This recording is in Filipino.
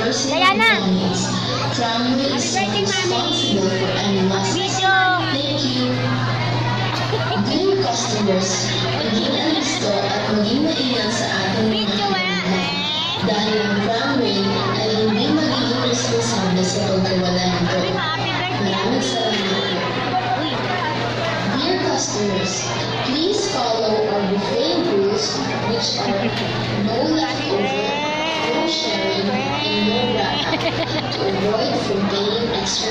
Diana! Tramway is Happy birthday, Mami! responsible for any loss. Video! Thank you. Dear customers, maging alisto at maging maingat sa ating mga Video kinamit. Dahil ang tramway ay hindi magiging responsable sa pagkawala nito. Happy birthday! Maraming salamat po. Uy! Dear customers, please follow our buffet rules, which are no leftover, no sharing, and no wrap, to avoid from paying extra.